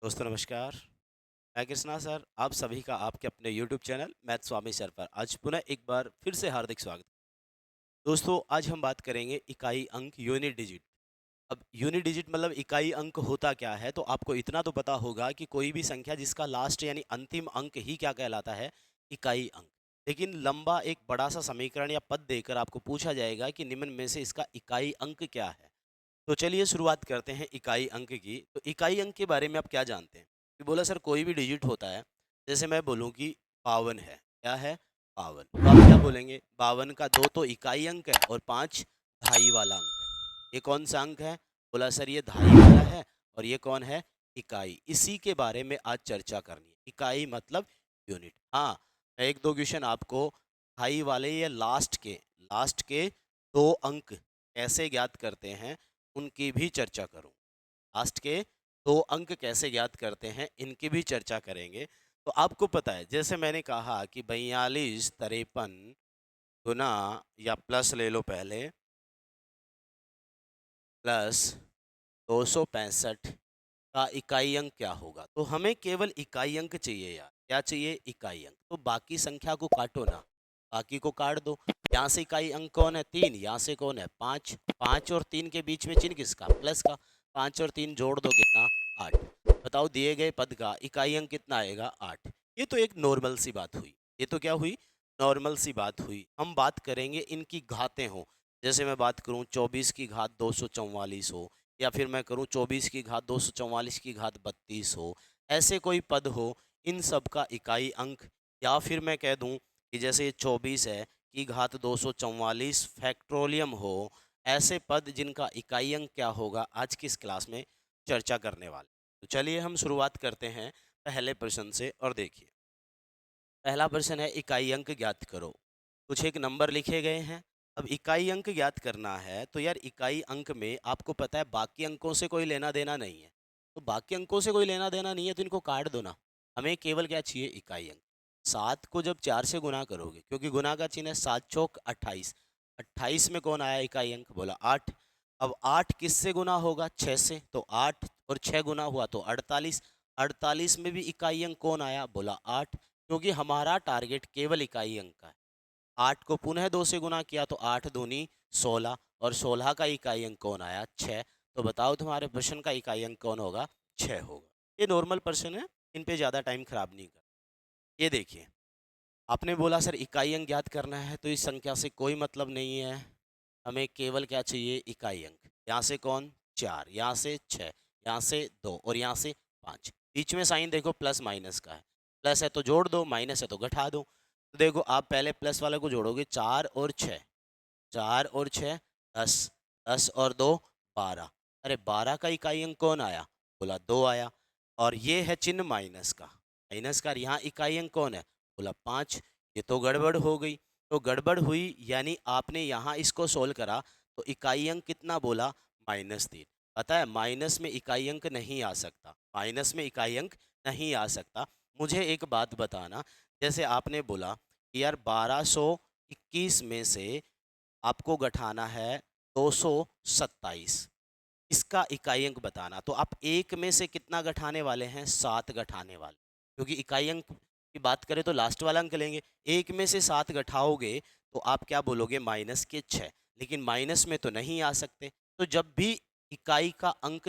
दोस्तों नमस्कार। मैं कृष्णा सर आप सभी का आपके अपने यूट्यूब चैनल मैथ स्वामी सर पर आज पुनः एक बार फिर से हार्दिक स्वागत। दोस्तों आज हम बात करेंगे इकाई अंक यूनिट डिजिट। अब यूनिट डिजिट मतलब इकाई अंक होता क्या है, तो आपको इतना तो पता होगा कि कोई भी संख्या जिसका लास्ट यानी अंतिम अंक ही क्या कहलाता है, इकाई अंक। लेकिन लंबा एक बड़ा सा समीकरण या पद देकर आपको पूछा जाएगा कि निम्न में से इसका इकाई अंक क्या है। तो चलिए शुरुआत करते हैं इकाई अंक की। तो इकाई अंक के बारे में आप क्या जानते हैं? कि बोला सर कोई भी डिजिट होता है, जैसे मैं बोलूँ कि 52 है। क्या है? 52। तो आप क्या बोलेंगे? 52 का 2 तो इकाई अंक है और 5 ढाई वाला अंक है। ये कौन सा अंक है? बोला सर ये ढाई वाला है। और ये कौन है? इकाई। इसी के बारे में आज चर्चा करनी है। इकाई मतलब यूनिट। हाँ, मैं एक दो क्वेश्चन आपको ढाई वाले या लास्ट के दो अंक कैसे ज्ञात करते हैं उनकी भी चर्चा करूं। लास्ट के दो अंक कैसे ज्ञात करते हैं इनकी भी चर्चा करेंगे। तो आपको पता है, जैसे मैंने कहा कि 42 53 गुना या प्लस ले लो पहले, प्लस 265 का इकाई अंक क्या होगा। तो हमें केवल इकाई अंक चाहिए यार। क्या चाहिए? इकाई अंक। तो बाकी संख्या को काटो ना, बाकी को काट दो। यहाँ से इकाई अंक कौन है? 3। यहाँ से कौन है? 5। 5 और 3 के बीच में चिन्ह किसका? प्लस का। 5 और 3 जोड़ दो, कितना? 8। बताओ दिए गए पद का इकाई अंक कितना आएगा? 8। ये तो एक नॉर्मल सी बात हुई। ये तो क्या हुई? नॉर्मल सी बात हुई। हम बात करेंगे इनकी घातें हो। जैसे मैं बात करूँ 24 की घात 244 हो, या फिर मैं करूँ 24 की घात 244 की घात 32 हो, ऐसे कोई पद हो, इन सब का इकाई अंक। या फिर मैं कह दूं कि जैसे ये 24 है की घात 244 फैक्टोरियम हो, ऐसे पद जिनका इकाई अंक क्या होगा आज की इस क्लास में चर्चा करने वाले। तो चलिए हम शुरुआत करते हैं पहले प्रश्न से। और देखिए पहला प्रश्न है इकाई अंक ज्ञात करो। कुछ एक नंबर लिखे गए हैं। अब इकाई अंक ज्ञात करना है तो यार इकाई अंक में आपको पता है बाकी अंकों से कोई लेना देना नहीं है। तो बाकी अंकों से कोई लेना देना नहीं है तो इनको काट दो ना। हमें केवल क्या चाहिए? इकाई अंक। 7 को जब 4 से गुना करोगे, क्योंकि गुना का चिन्ह है, 7 चौक 28। 28 में कौन आया इकाई अंक? बोला 8। अब 8 किस से गुना होगा? 6 से। तो 8 और 6 गुना हुआ तो 48। 48 में भी इकाई अंक कौन आया? बोला 8। क्योंकि हमारा टारगेट केवल इकाई अंक का है। 8 को पुनः 2 से गुना किया तो 8 दूनी 16, और 16 का इकाई अंक कौन आया? 6। तो बताओ तुम्हारे प्रश्न का इकाई अंक कौन होगा? 6 होगा। ये नॉर्मल प्रश्न है, इन पे ज़्यादा टाइम खराब नहीं कर। ये देखिए, आपने बोला सर इकाई अंक ज्ञात करना है तो इस संख्या से कोई मतलब नहीं है। हमें केवल क्या चाहिए? इकाई अंक। यहाँ से कौन? 4, यहाँ से 6, यहाँ से 2 और यहाँ से 5। बीच में साइन देखो प्लस माइनस का है। प्लस है तो जोड़ दो, माइनस है तो घटा दो। तो देखो आप पहले प्लस वाले को जोड़ोगे, 4 और 6, 4 और 6 10, 10 और 2 12। अरे 12 का इकाई अंक कौन आया? बोला 2 आया। और ये है चिन्ह माइनस का। माइनस का यहाँ इकाई अंक कौन है? बोला 5। ये तो गड़बड़ हो गई। तो गड़बड़ हुई यानी आपने यहाँ इसको सोल्व करा तो इकाई अंक कितना बोला? -3। पता है माइनस में इकाई अंक नहीं आ सकता, माइनस में इकाई अंक नहीं आ सकता। मुझे एक बात बताना, जैसे आपने बोला कि यार 1221 में से आपको घटाना है 227, इसका इकाई अंक बताना। तो आप एक में से कितना घटाने वाले हैं? 7 घटाने वाले। क्योंकि इकाई अंक की बात करें तो लास्ट वाला अंक लेंगे। एक में से 7 घटाओगे तो आप क्या बोलोगे? -6। लेकिन माइनस में तो नहीं आ सकते। तो जब भी इकाई का अंक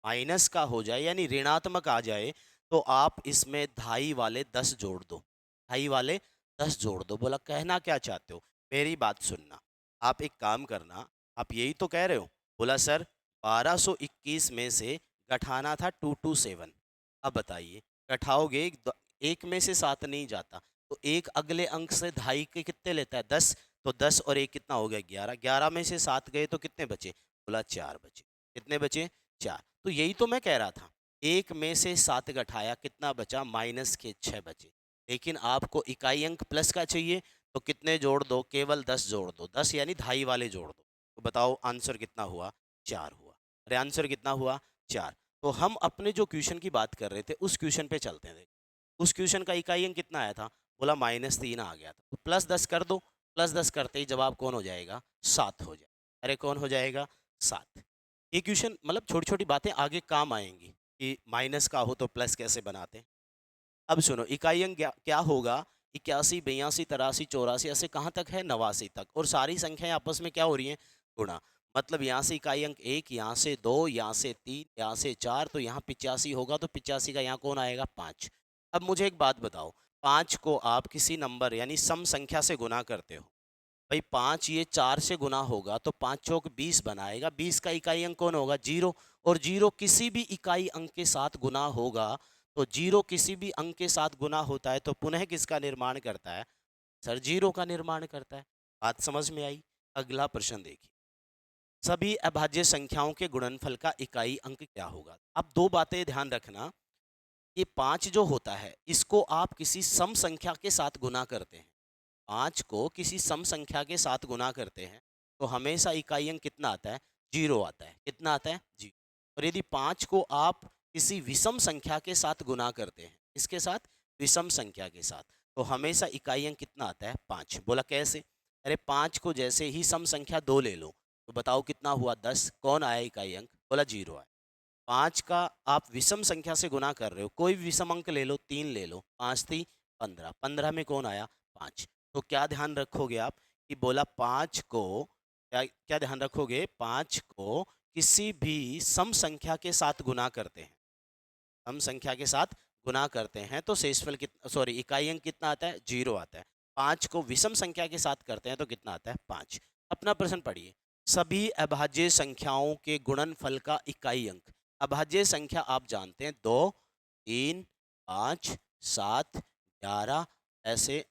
माइनस का हो जाए यानी ऋणात्मक आ जाए तो आप इसमें ढाई वाले 10 जोड़ दो। ढाई वाले 10 जोड़ दो। बोला कहना क्या चाहते हो? मेरी बात सुनना। आप एक काम करना, आप यही तो कह रहे हो। बोला सर 1221 में से घटाना था 227। अब बताइए घटाओगे, एक में से 7 नहीं जाता तो एक अगले अंक से ढाई के कितने लेता है? 10। तो 10 और एक कितना हो गया? 11। 11 में से 7 गए तो कितने बचे? बोला 4 बचे। कितने बचे? 4। तो यही तो मैं कह रहा था, एक में से 7 घटाया, कितना बचा? -6 बचे। लेकिन आपको इकाई अंक प्लस का चाहिए तो कितने जोड़ दो? केवल 10 जोड़ दो। 10 यानी ढाई वाले जोड़ दो। तो बताओ आंसर कितना हुआ? 4 हुआ। अरे आंसर कितना हुआ? 4। तो हम अपने जो क्वेश्चन की बात कर रहे थे उस क्वेश्चन पे चलते हैं। उस क्वेश्चन का इकाई अंक कितना आया था? बोला -3 आ गया था। तो +10 कर दो। +10 करते ही जवाब कौन हो जाएगा? 7 हो जाए। अरे कौन हो जाएगा? 7। ये क्वेश्चन मतलब छोटी छोटी बातें आगे काम आएंगी। कि माइनस का हो तो प्लस कैसे बनाते हैं। अब सुनो, इकाई अंक क्या क्या होगा। 81, 82, 83, 84 ऐसे कहाँ तक है, 89 तक, और सारी संख्याएं आपस में क्या हो रही हैं, गुणा। मतलब यहाँ से इकाई अंक 1, यहाँ से 2, यहाँ से 3, यहाँ से 4, तो यहाँ 85 होगा, तो 85 का यहाँ कौन आएगा, 5। अब मुझे एक बात बताओ, 5 को आप किसी नंबर यानी सम संख्या से गुना करते हो, भाई 5 ये 4 से गुना होगा तो 5 चौक 20 बनाएगा, 20 का इकाई अंक कौन होगा, जीरो। और जीरो किसी भी इकाई अंक के साथ गुना होगा, तो जीरो किसी भी अंक के साथ गुना होता है तो पुनः किसका निर्माण करता है, सर जीरो का निर्माण करता है। बात समझ में आई। अगला प्रश्न देखिए, सभी अभाज्य संख्याओं के गुणनफल का इकाई अंक क्या होगा। अब दो बातें ध्यान रखना, ये 5 जो होता है इसको आप किसी सम संख्या के साथ गुना करते हैं, 5 को किसी सम संख्या के साथ गुना करते हैं तो हमेशा इकाई अंक कितना आता है, जीरो आता है। कितना आता है, जीरो। और यदि 5 को आप किसी विषम संख्या के साथ गुना करते हैं, इसके साथ, विषम संख्या के साथ, तो हमेशा इकाई अंक कितना आता है, 5। बोला कैसे, अरे 5 को जैसे ही सम संख्या 2 ले लो तो बताओ कितना हुआ, 10। कौन आया इकाई अंक, बोला जीरो आया। 5 का आप विषम संख्या से गुना कर रहे हो, कोई भी विषम अंक ले लो, 3 ले लो, 5 3 15, 15 में कौन आया, 5। तो क्या ध्यान रखोगे आप, कि बोला 5 को क्या क्या ध्यान रखोगे, 5 को किसी भी सम संख्या के साथ गुना करते हैं, सम संख्या के साथ गुना करते हैं तो शेषफल कितना, सॉरी इकाई अंक कितना आता है, जीरो आता है। 5 को विषम संख्या के साथ करते हैं तो कितना आता है, 5। अपना प्रश्न पढ़िए, सभी अभाज्य संख्याओं के गुणनफल का इकाई अंक। अभाज्य संख्या आप जानते हैं, 2, 3, 5, 7, 11 ऐसे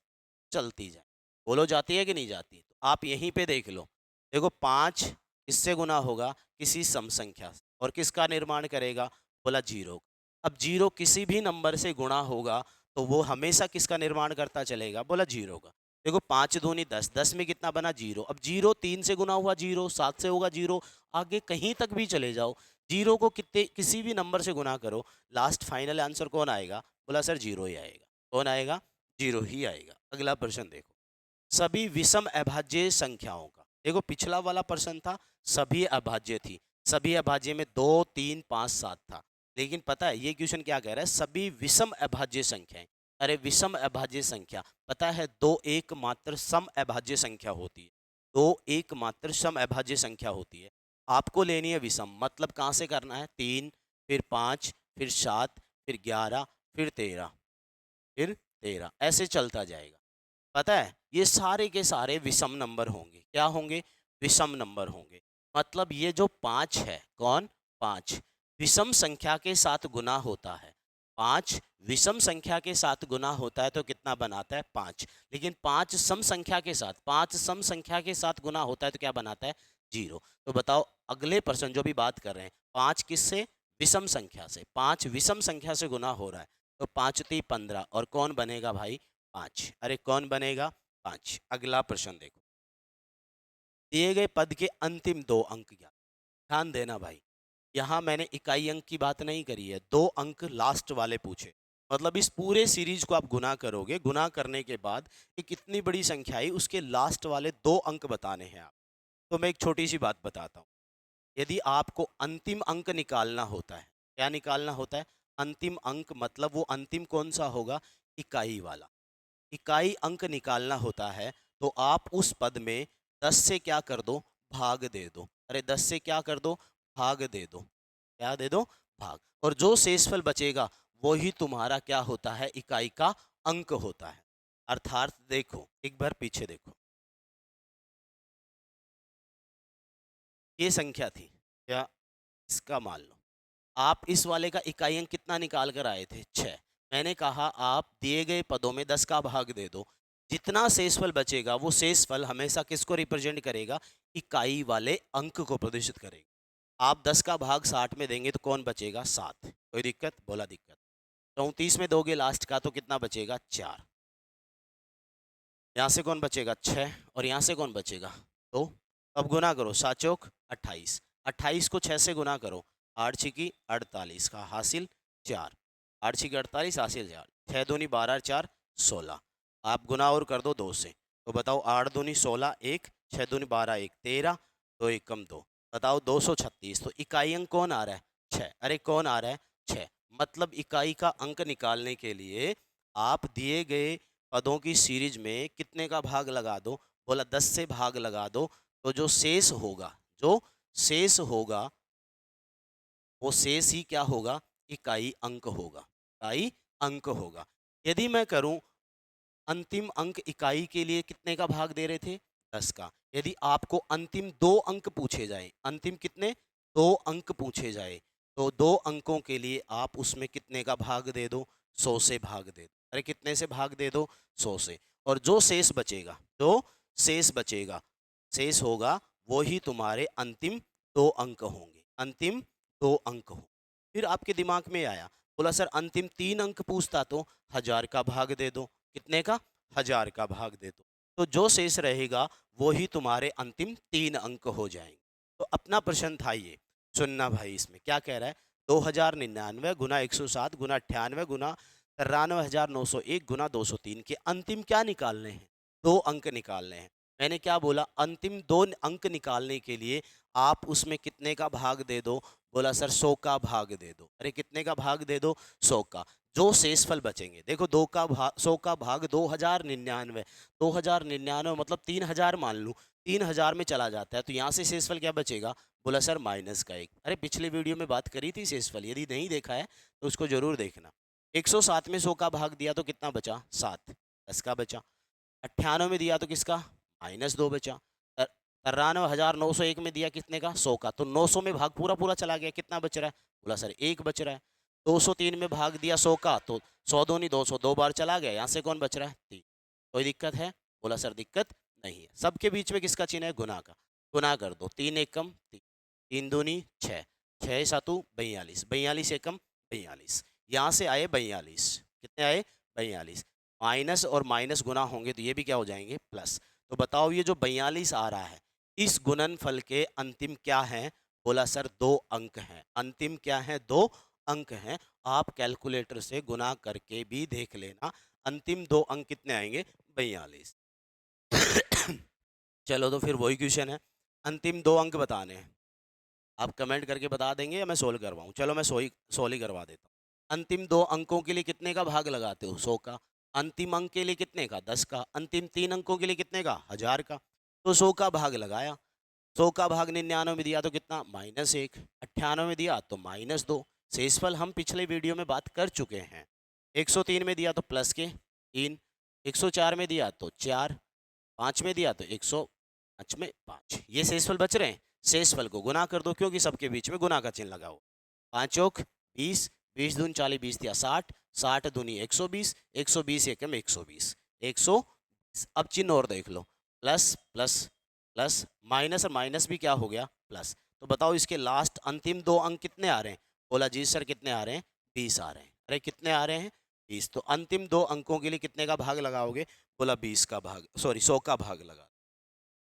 चलती जाए। बोलो जाती है कि नहीं जाती, तो आप यहीं पे देख लो। देखो 5 इससे गुना होगा किसी सम संख्या से, और किसका निर्माण करेगा, बोला जीरो। अब जीरो किसी भी नंबर से गुणा होगा तो वो हमेशा किसका निर्माण करता चलेगा, बोला जीरो का। देखो 5 दूनी 10, 10 में कितना बना, जीरो। अब जीरो 3 से गुना हुआ, जीरो 7 से होगा, जीरो। आगे कहीं तक भी चले जाओ, जीरो को कितने किसी भी नंबर से गुना करो, लास्ट फाइनल आंसर कौन आएगा, बोला सर जीरो ही आएगा। कौन आएगा, जीरो ही आएगा। अगला प्रश्न देखो, सभी विषम अभाज्य संख्याओं का। देखो पिछला वाला प्रश्न था सभी अभाज्य थी, सभी अभाज्य में 2, 3, 5, 7 था, लेकिन पता है ये क्वेश्चन क्या कह रहा है, सभी विषम अभाज्य संख्याएं। अरे विषम अभाज्य संख्या, पता है दो एकमात्र सम अभाज्य संख्या होती है, दो एकमात्र सम अभाज्य संख्या होती है। आपको लेनी है विषम, मतलब कहाँ से करना है, 3, फिर 5, फिर 7, फिर 11, फिर 13, फिर 13, ऐसे चलता जाएगा। पता है ये सारे के सारे विषम नंबर होंगे, क्या होंगे, विषम नंबर होंगे। मतलब ये जो 5 है, कौन, 5 विषम संख्या के साथ गुना होता है, 5 विषम संख्या के साथ गुना होता है तो कितना बनाता है, 5। लेकिन 5 सम संख्या के साथ, 5 सम संख्या के साथ गुना होता है तो क्या बनाता है, जीरो। तो बताओ अगले पर्सन जो भी बात कर रहे हैं, 5 किससे, विषम संख्या से, 5 विषम संख्या से गुना हो रहा है, तो 5 3 15, और कौन बनेगा भाई, 5। अरे कौन बनेगा, 5। अगला प्रश्न देखो, दिए गए पद के अंतिम दो अंक क्या। ध्यान देना भाई, यहाँ मैंने इकाई अंक की बात नहीं करी है, दो अंक लास्ट वाले पूछे। मतलब इस पूरे सीरीज को आप गुना करोगे, गुना करने के बाद एक इतनी बड़ी संख्या आई, उसके लास्ट वाले दो अंक बताने हैं आप। तो मैं एक छोटी सी बात बताता हूँ, यदि आपको अंतिम अंक निकालना होता है, क्या निकालना होता है, अंतिम अंक, मतलब वो अंतिम कौन सा होगा, इकाई वाला। इकाई अंक निकालना होता है तो आप उस पद में 10 से क्या कर दो, भाग दे दो। अरे 10 से क्या कर दो, भाग दे दो। क्या दे दो, भाग। और जो शेषफल बचेगा वही तुम्हारा क्या होता है, इकाई का अंक होता है। अर्थात देखो एक बार पीछे देखो, ये संख्या थी क्या, इसका मान लो आप इस वाले का इकाई अंक कितना निकाल कर आए थे, 6। मैंने कहा आप दिए गए पदों में 10 का भाग दे दो, जितना शेषफल बचेगा वो शेषफल हमेशा किसको रिप्रेजेंट करेगा, इकाई वाले अंक को प्रदर्शित करेगा। आप 10 का भाग 60 में देंगे तो कौन बचेगा, 7। कोई दिक्कत, बोला दिक्कत। 34 में दोगे लास्ट का तो कितना बचेगा, 4। यहाँ से कौन बचेगा, 6, और यहाँ से कौन बचेगा, 2। अब गुना करो, 7 चौक 28, 28 को 6 से गुना करो, 8 छिकी 48 का हासिल 4, 8 छिकी 48 हासिल 4, 6 दूनी 12 4 16। आप गुना और कर दो 2 से, तो बताओ 8 दूनी 16 1, 6 दूनी 12 1 13, 2 1 कम 2, बताओ 236। तो इकाई अंक कौन आ रहा है, 6। अरे कौन आ रहा है, 6। मतलब इकाई का अंक निकालने के लिए आप दिए गए पदों की सीरीज में कितने का भाग लगा दो? बोला 10 से भाग लगा दो, तो जो शेष होगा, जो शेष होगा वो शेष ही क्या होगा? इकाई अंक होगा, इकाई अंक होगा। यदि मैं करूं, अंतिम अंक इकाई के लिए कितने का भाग दे रहे थे? 10 का। यदि आपको अंतिम 2 अंक पूछे जाए, अंतिम कितने? 2 अंक पूछे जाए, तो 2 अंकों के लिए आप उसमें कितने का भाग दे दो? 100 से भाग दे दो। अरे कितने से भाग दे दो? 100 से। और जो शेष बचेगा, जो शेष बचेगा, शेष होगा, वो ही तुम्हारे अंतिम 2 अंक होंगे, अंतिम 2 अंक हो। फिर आपके दिमाग में आया, बोला सर अंतिम 3 अंक पूछता तो 1000 का भाग दे दो। कितने का? 1000 का भाग दे दो। तो जो शेष रहेगा वो ही तुम्हारे अंतिम 3 अंक हो जाएंगे। तो अपना प्रश्न था ये, सुनना भाई, इसमें क्या कह रहा है? 2099 गुना 107 गुना 98 गुना 93,901 गुना 203 के अंतिम क्या निकालने हैं? 2 अंक निकालने हैं। मैंने क्या बोला? अंतिम 2 अंक निकालने के लिए आप उसमें कितने का भाग दे दो? बोला सर 100 का भाग दे दो। अरे कितने का भाग दे दो? 100 का। जो शेषफल बचेंगे, देखो 2 का भाग 100 का भाग 2099, 2099 मतलब 3000 मान लूँ, 3000 में चला जाता है, तो यहाँ से शेषफल क्या बचेगा? बोला सर माइनस का 1। अरे पिछले वीडियो में बात करी थी शेषफल, यदि नहीं देखा है तो उसको जरूर देखना। 107 में 100 का भाग दिया तो कितना बचा? 7, 10 का बचा। 98 में दिया तो किसका? -2 बचा। 93,901 में दिया कितने का? 100 का। तो 900 में भाग पूरा पूरा चला गया, कितना बच रहा है? बोला सर 1 बच रहा है। 203 में भाग दिया 100 का, तो 100 दूनी 200, 2 बार चला गया, यहाँ से कौन बच रहा है? 3। कोई दिक्कत है? बोला सर दिक्कत नहीं है। सबके बीच में किसका चिन्ह है? गुना का। गुना कर दो, 3 एकम 3, 3 दूनी 6, 6 सातू 42, 42 एकम 42, यहाँ से आए 42। कितने आए? 42। माइनस और माइनस गुना होंगे तो ये भी क्या हो जाएंगे? प्लस। तो बताओ ये जो 42 आ रहा है, इस गुणनफल के अंतिम क्या हैं? बोला सर 2 अंक हैं। अंतिम क्या है? 2 अंक हैं। आप कैलकुलेटर से गुना करके भी देख लेना, अंतिम 2 अंक कितने आएंगे? 42। चलो तो फिर वही क्वेश्चन है, अंतिम 2 अंक बताने हैं। आप कमेंट करके बता देंगे या मैं सोल्व करवाऊँ? चलो मैं सोल्व ही करवा देता हूँ। अंतिम 2 अंकों के लिए कितने का भाग लगाते हो? 100 का। अंतिम अंक के लिए कितने का? 10 का। अंतिम 3 अंकों के लिए कितने का? 1000 का। तो 100 का भाग लगाया। 100 का भाग 99 में दिया तो कितना? -1। 98 में दिया तो -2। शेषफल हम पिछले वीडियो में बात कर चुके हैं। 103 में दिया तो प्लस के 3, 104 में दिया तो 4, 5 में दिया तो 105 में 5। ये शेषफल बच रहे हैं। शेषफल को गुना कर दो, क्योंकि सबके बीच में गुना का चिन्ह लगा हो। 5 चौक 20, 20 दूनी 40, 20 दिया 60, 60 दूनी 120, 120 एकम 120, 120। अब चिन्ह और देख लो, प्लस प्लस प्लस, माइनस और माइनस भी क्या हो गया? प्लस। तो बताओ इसके लास्ट अंतिम 2 अंक कितने आ रहे हैं? बोला जी सर कितने आ रहे हैं? 20 आ रहे हैं। अरे कितने आ रहे हैं? 20। तो अंतिम 2 अंकों के लिए कितने का भाग लगाओगे? बोला 20 का भाग, सॉरी 100 का भाग लगा।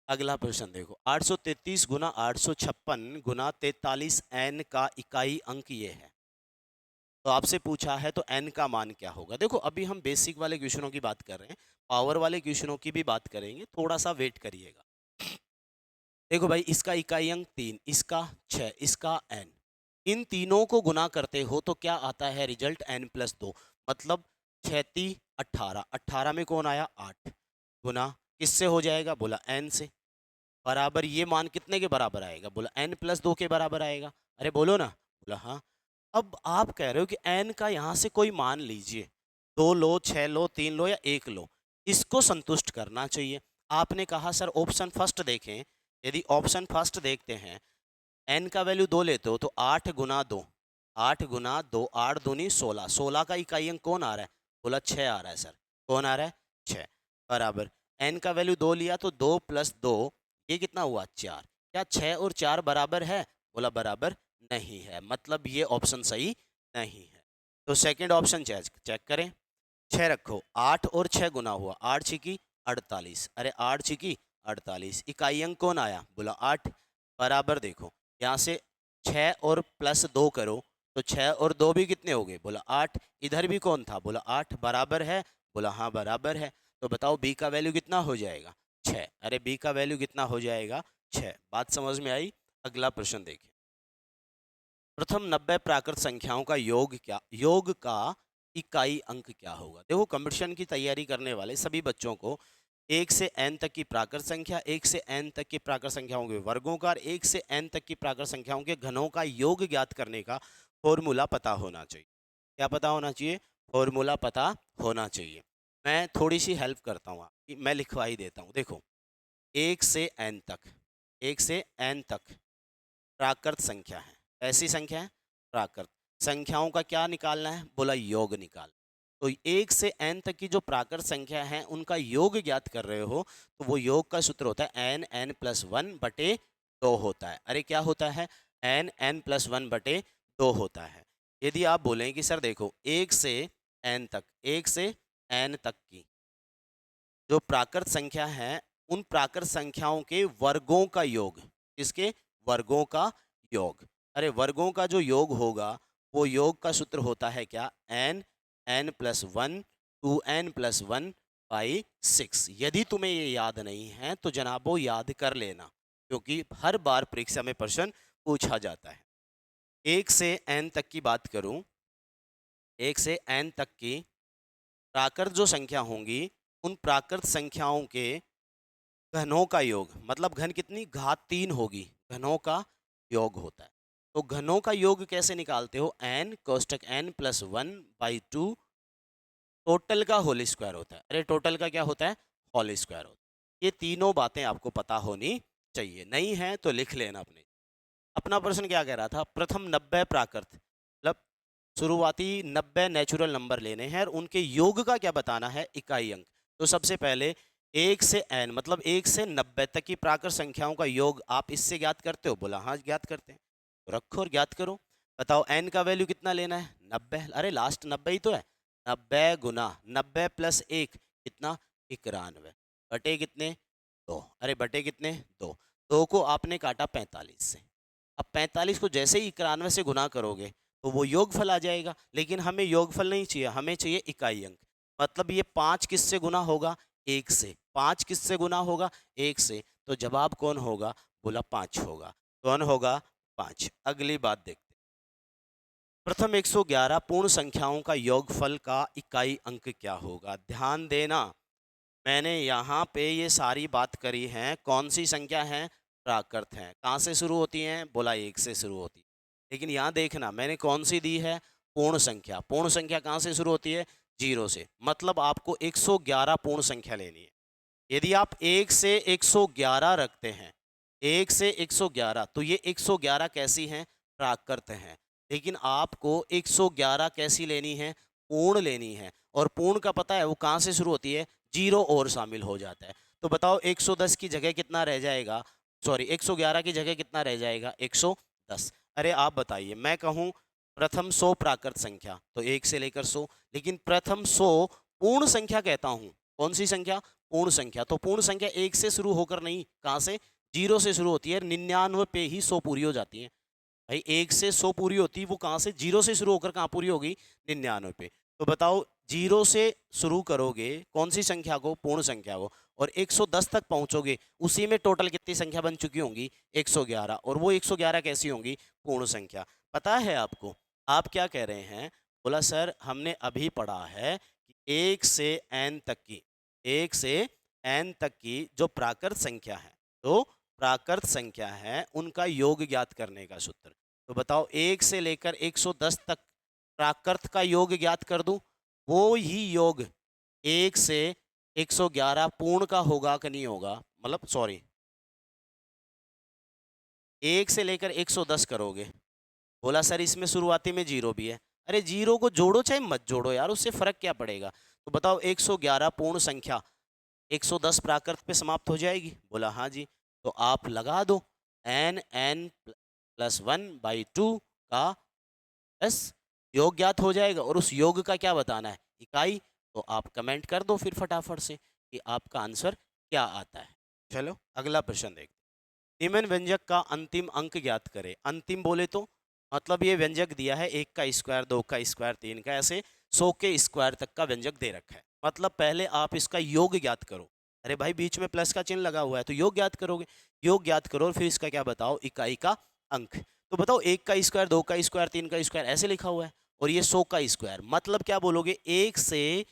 अगला प्रश्न देखो, 833 गुना 856 गुना 43 एन का इकाई अंक ये है। तो आपसे पूछा है तो एन का मान क्या होगा? देखो अभी हम बेसिक वाले क्वेश्चनों की बात कर रहे हैं, पावर वाले क्वेश्चनों की भी बात करेंगे, थोड़ा सा वेट करिएगा। देखो भाई, इसका इकाई अंक 3, इसका 6, इसका n, इन तीनों को गुना करते हो तो क्या आता है रिजल्ट? n+2। मतलब 6 18, 18 में कौन आया? 8। गुना किससे हो जाएगा? बोला n से। बराबर ये मान कितने के बराबर आएगा? बोला n+2 के बराबर आएगा। अरे बोलो ना। बोला हाँ। अब आप कह रहे हो कि n का यहाँ से कोई मान लीजिए, 2 लो, 6 लो, 3 लो या 1 लो, इसको संतुष्ट करना चाहिए। आपने कहा सर ऑप्शन फर्स्ट देखें। यदि ऑप्शन फर्स्ट देखते हैं, n का वैल्यू 2 लेते हो तो 8 गुना 2, 8 गुना 2, 8 दूनी 16, 16 का इकाई अंक कौन आ रहा है? बोला 6 आ रहा है सर। कौन आ रहा है? 6। बराबर n का वैल्यू 2 लिया तो 2 + 2, ये कितना हुआ? 4। क्या 6 और 4 बराबर है? बोला बराबर नहीं है, मतलब ये ऑप्शन सही नहीं है। तो सेकंड ऑप्शन चेक करें। 6 रखो, 8 और 6 गुना हुआ, 8 छिकी 48। अरे 8 छिकी 48, इकाई अंक कौन आया? बोला 8। बराबर देखो, यहाँ से 6 और +2 करो तो 6 और 2 भी कितने हो गए? बोला 8। इधर भी कौन था? बोला 8। बराबर है? बोला हाँ बराबर है। तो बताओ बी का वैल्यू कितना हो जाएगा? 6। अरे बी का वैल्यू कितना हो जाएगा? 6। बात समझ में आई? अगला प्रश्न देखें। प्रथम 90 प्राकृत संख्याओं का योग का इकाई अंक क्या होगा। देखो कंपटीशन की तैयारी करने वाले सभी बच्चों को 1 से n तक की प्राकृत संख्या, 1 से n तक की प्राकृत संख्याओं के वर्गों का और 1 से n तक की प्राकृत संख्याओं के घनों का योग ज्ञात करने का फॉर्मूला पता होना चाहिए। क्या पता होना चाहिए? फॉर्मूला पता होना चाहिए। मैं थोड़ी सी हेल्प करता हूँ आपकी, मैं लिखवा ही देता हूँ। देखो 1 से n तक, 1 से n तक प्राकृत संख्या है। ऐसी संख्या है प्राकृत संख्याओं का क्या निकालना है? बोला योग निकाल। तो 1 से n तक की जो प्राकृत संख्या है उनका योग ज्ञात कर रहे हो, तो वो योग का सूत्र होता है n+1/2 होता है। अरे क्या होता है? n+1/2 होता है। यदि आप बोलें कि सर देखो 1 से n तक, 1 से n तक की जो प्राकृत संख्या है उन प्राकृत संख्याओं के वर्गों का योग, इसके वर्गों का योग। अरे वर्गों का जो योग होगा वो योग का सूत्र होता है क्या? n+1 2n+1/6। यदि तुम्हें ये याद नहीं है तो जनाब वो याद कर लेना, क्योंकि हर बार परीक्षा में प्रश्न पूछा जाता है। 1 से n तक की बात करूं, 1 से n तक की प्राकृत जो संख्या होंगी उन प्राकृत संख्याओं के घनों का योग, मतलब घन कितनी? घात 3 होगी, घनों का योग होता है। तो घनों का योग कैसे निकालते हो? n कोष्टक n+1/2 टोटल का होल स्क्वायर होता है। अरे टोटल का क्या होता है? होल स्क्वायर होता है। ये तीनों बातें आपको पता होनी चाहिए, नहीं है तो लिख लेना अपने। अपना प्रश्न क्या कह रहा था? प्रथम 90 प्राकृत, मतलब शुरुआती 90 नेचुरल नंबर लेने हैं और उनके योग का क्या बताना है? इकाई अंक। तो सबसे पहले 1 से n, मतलब 1 से 90 तक की प्राकृत संख्याओं का योग आप इससे ज्ञात करते हो? बोला हाँ ज्ञात करते हैं। तो रखो और ज्ञात करो। बताओ n का वैल्यू कितना लेना है? 90। अरे लास्ट 90 ही तो है। 90 गुना 90 + 1 कितना? 91 बटे कितने? 2। अरे बटे कितने? 2। 2 को आपने काटा 45 से। अब 45 को जैसे ही 91 से गुना करोगे तो वो योगफल आ जाएगा, लेकिन हमें योगफल नहीं चाहिए, हमें चाहिए इकाई अंक। मतलब ये 5 किससे गुना होगा? 1 से। 5 किससे गुना होगा? 1 से। तो जवाब कौन होगा? बोला 5 होगा। कौन होगा? 5। अगली बात देखते हैं। प्रथम 111 पूर्ण संख्याओं का योगफल का इकाई अंक क्या होगा? ध्यान देना, मैंने यहाँ पे ये सारी बात करी है, कौन सी संख्या है? प्राकृत है। कहाँ से शुरू होती हैं? बोला 1 से शुरू होती है। लेकिन यहाँ देखना मैंने कौन सी दी है? पूर्ण संख्या। पूर्ण संख्या कहाँ से शुरू होती है? 0 से। मतलब आपको 111 पूर्ण संख्या लेनी है। यदि आप 1 से 111 रखते हैं, 1 से 111, तो ये 111 कैसी हैं? प्राकृत हैं। लेकिन आपको 111 कैसी लेनी है? पूर्ण लेनी है। और पूर्ण का पता है वो कहाँ से शुरू होती है? 0 और शामिल हो जाता है। तो बताओ 110 की जगह कितना रह जाएगा? सॉरी 111 की जगह कितना रह जाएगा? 110। अरे आप बताइए, मैं कहूँ प्रथम 100 प्राकृत संख्या तो 1 से लेकर 100, लेकिन प्रथम 100 पूर्ण संख्या कहता हूँ। कौन सी संख्या? पूर्ण संख्या। तो पूर्ण संख्या 1 से शुरू होकर नहीं, कहाँ से? 0 से शुरू होती है। 99 पे ही 100 पूरी हो जाती है। भाई 1 से 100 पूरी होती है, वो कहाँ से? 0 से शुरू होकर कहाँ पूरी होगी? 99 पे। तो बताओ 0 से शुरू करोगे कौन सी संख्या को? पूर्ण संख्या को। और 110 तक पहुंचोगे, उसी में टोटल कितनी संख्या बन चुकी होंगी? 111। और वो 111 कैसी होंगी? पूर्ण संख्या। पता है आपको? आप क्या कह रहे हैं? बोला सर हमने अभी पढ़ा है कि 1 से n तक की, 1 से n तक की जो प्राकृत संख्या है, तो प्राकृत संख्या है उनका योग ज्ञात करने का सूत्र। तो बताओ 1 से लेकर 110 तक प्राकृत का योग ज्ञात कर दूं, वो ही योग 1 से 111 पूर्ण का होगा कि नहीं होगा? मतलब सॉरी 1 से लेकर 110 करोगे। बोला सर इसमें शुरुआती में 0 भी है। अरे 0 को जोड़ो चाहे मत जोड़ो यार, उससे फर्क क्या पड़ेगा? तो बताओ 111 पूर्ण संख्या 110 प्राकृत पे समाप्त हो जाएगी? बोला हाँ जी। तो आप लगा दो n+1/2 का बस योग ज्ञात हो जाएगा। और उस योग का क्या बताना है? इकाई। तो आप कमेंट कर दो फिर फटाफट से कि आपका आंसर क्या आता है। चलो अगला प्रश्न देखते हैं। निम्न व्यंजक का अंतिम अंक ज्ञात करें। अंतिम बोले तो मतलब ये व्यंजक दिया है 1 का स्क्वायर, 2 का स्क्वायर, 3 का, ऐसे 100 के स्क्वायर तक का व्यंजक दे रखा है। मतलब पहले आप इसका योग ज्ञात करो। अरे भाई बीच में प्लस का चिन्ह लगा हुआ है तो योग ज्ञात करोगे। योग ज्ञात करो और फिर इसका क्या बताओ? इकाई का अंक। तो बताओ, 1 का स्क्वायर, 2 का स्क्वायर, 3 का स्क्वायर ऐसे लिखा हुआ है, और ये 100 का स्क्वायर। मतलब क्या बोलोगे, 1 से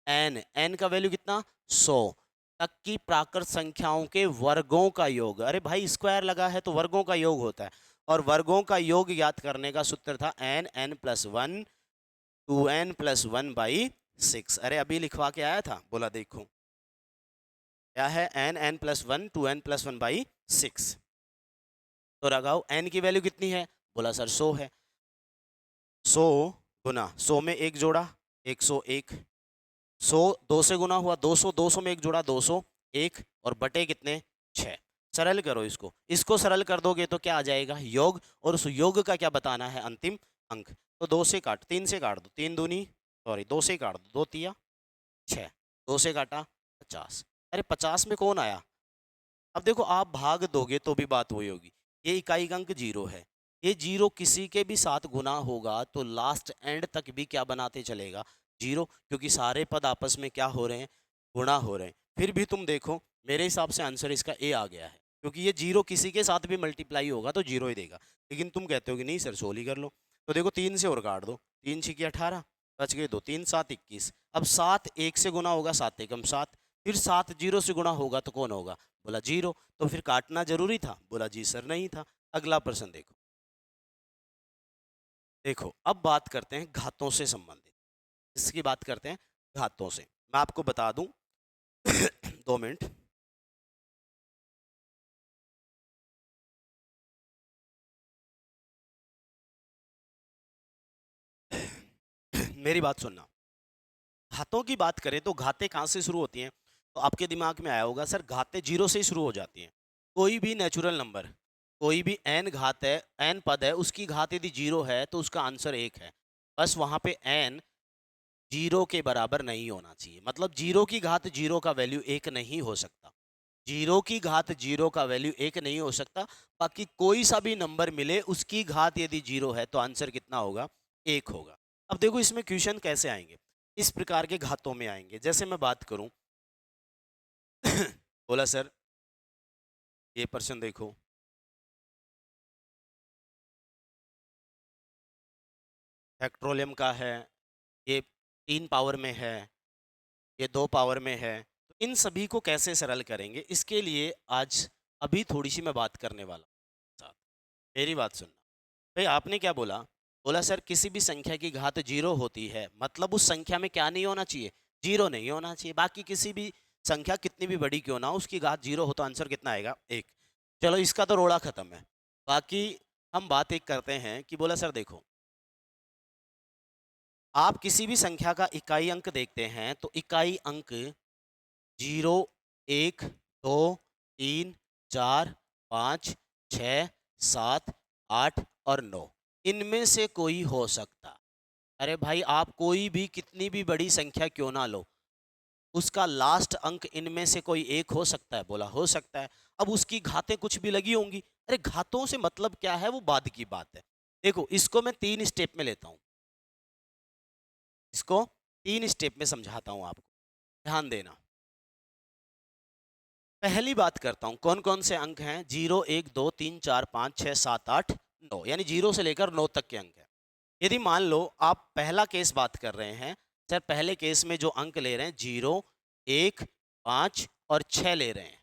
एन का वैल्यू कितना, 100 तक की प्राकृत संख्याओं के वर्गों का योग। अरे भाई स्क्वायर लगा है तो वर्गों का योग होता है, और वर्गों का योग ज्ञात करने का सूत्र था n+1 2n+1/6। अरे अभी लिखवा के आया था, बोला देखो क्या है, n+1 2n+1/6। तो लगाओ n की वैल्यू कितनी है, बोला सर 100 है। 100 गुना 100 में एक जोड़ा 101, 100 2 से गुना हुआ 200, 200 में एक जोड़ा 201, और बटे कितने, 6। सरल करो इसको, इसको सरल कर दोगे तो क्या आ जाएगा, योग, और उस योग का क्या बताना है, अंतिम अंक। तो 2 से काट, 3 से काट दो, 3 दूनी सॉरी 2 से काट दो, 2 तिया 6, 2 से काटा 50। अरे 50 में कौन आया, अब देखो आप भाग दोगे तो भी बात वही होगी। ये इकाई का अंक 0 है, ये 0 किसी के भी साथ गुना होगा तो लास्ट एंड तक भी क्या बनाते चलेगा, 0, क्योंकि सारे पद आपस में क्या हो रहे हैं, गुणा हो रहे हैं। फिर भी तुम देखो, मेरे हिसाब से आंसर इसका ए आ गया है, क्योंकि ये 0 किसी के साथ भी मल्टीप्लाई होगा तो 0 ही देगा। लेकिन तुम कहते हो कि नहीं सर 16 ही कर लो, तो देखो 3 से और काट दो, 3 छिकी 18, बच गए 2, 3 7 21। अब 7 1 से गुना होगा, 7 एकम 7, फिर 7 0 से गुना होगा तो कौन होगा, बोला 0। तो फिर काटना जरूरी था, बोला जी सर नहीं था। अगला प्रश्न देखो, देखो अब बात करते हैं घातों से संबंधित, इसकी बात करते हैं घातों से। मैं आपको बता दूं 2 मिनट। मेरी बात सुनना, घातों की बात करें तो घातें कहाँ से शुरू होती हैं, तो आपके दिमाग में आया होगा सर घातें 0 से ही शुरू हो जाती हैं। कोई भी नेचुरल नंबर, कोई भी n घात है, n पद है, उसकी घात यदि 0 है तो उसका आंसर 1 है। बस वहां पे n 0 के बराबर नहीं होना चाहिए, मतलब 0 की घात 0 का वैल्यू 1 नहीं हो सकता, 0 की घात 0 का वैल्यू 1 नहीं हो सकता। बाकी कोई सा भी नंबर मिले उसकी घात यदि 0 है तो आंसर कितना होगा, 1 होगा। अब देखो इसमें क्वेश्चन कैसे आएंगे, इस प्रकार के घातों में आएंगे। जैसे मैं बात करूं बोला सर ये प्रश्न देखो, फैक्टोरियम का है, ये 3 पावर में है, ये 2 पावर में है, तो इन सभी को कैसे सरल करेंगे, इसके लिए आज अभी थोड़ी सी मैं बात करने वाला हूं। साथ मेरी बात सुनना, भाई आपने क्या बोला, बोला सर किसी भी संख्या की घात 0 होती है, मतलब उस संख्या में क्या नहीं होना चाहिए, 0 नहीं होना चाहिए। बाकी किसी भी संख्या कितनी भी बड़ी क्यों ना हो, उसकी घात 0 हो तो आंसर कितना आएगा, 1। चलो इसका तो रोड़ा खत्म है। बाकी हम बात एक करते हैं कि बोला सर देखो, आप किसी भी संख्या का इकाई अंक देखते हैं तो इकाई अंक 0 1 2 3 4 5 6 7 8 और 9, इनमें से कोई हो सकता। अरे भाई आप कोई भी कितनी भी बड़ी संख्या क्यों ना लो, उसका लास्ट अंक इनमें से कोई एक हो सकता है, बोला हो सकता है। अब उसकी घातें कुछ भी लगी होंगी, अरे घातों से मतलब क्या है, वो बाद की बात है। देखो इसको मैं 3 स्टेप में लेता हूं, इसको 3 स्टेप में समझाता हूं आपको, ध्यान देना। पहली बात करता हूं कौन कौन से अंक हैं, 0 1 2 3 4 5 6 7 8 9, यानी 0 से लेकर 9 तक के अंक हैं। यदि मान लो आप पहला केस बात कर रहे हैं, सर पहले केस में जो अंक ले रहे हैं 0 1 5 और 6 ले रहे हैं,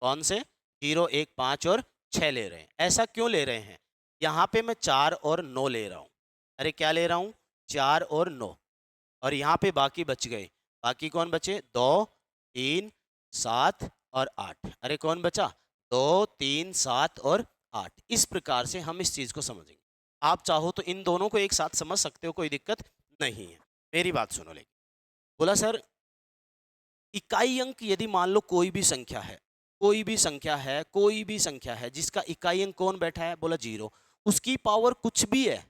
कौन से, 0 1 5 और 6 ले रहे हैं। ऐसा क्यों ले रहे हैं, यहाँ पे मैं 4 और 9 ले रहा हूँ, अरे क्या ले रहा हूँ, 4 और 9, और यहाँ पे बाकी बच गए, बाकी कौन बचे, 2 3 7 और 8, अरे कौन बचा, 2 3 7 और 8। इस प्रकार से हम इस चीज को समझेंगे। आप चाहो तो इन दोनों को एक साथ समझ सकते हो, कोई दिक्कत नहीं है। मेरी बात सुनो, लेकिन बोला सर इकाई अंक यदि मान लो कोई भी संख्या है, कोई भी संख्या है, कोई भी संख्या है जिसका इकाई अंक कौन बैठा है, बोला 0, उसकी पावर कुछ भी है,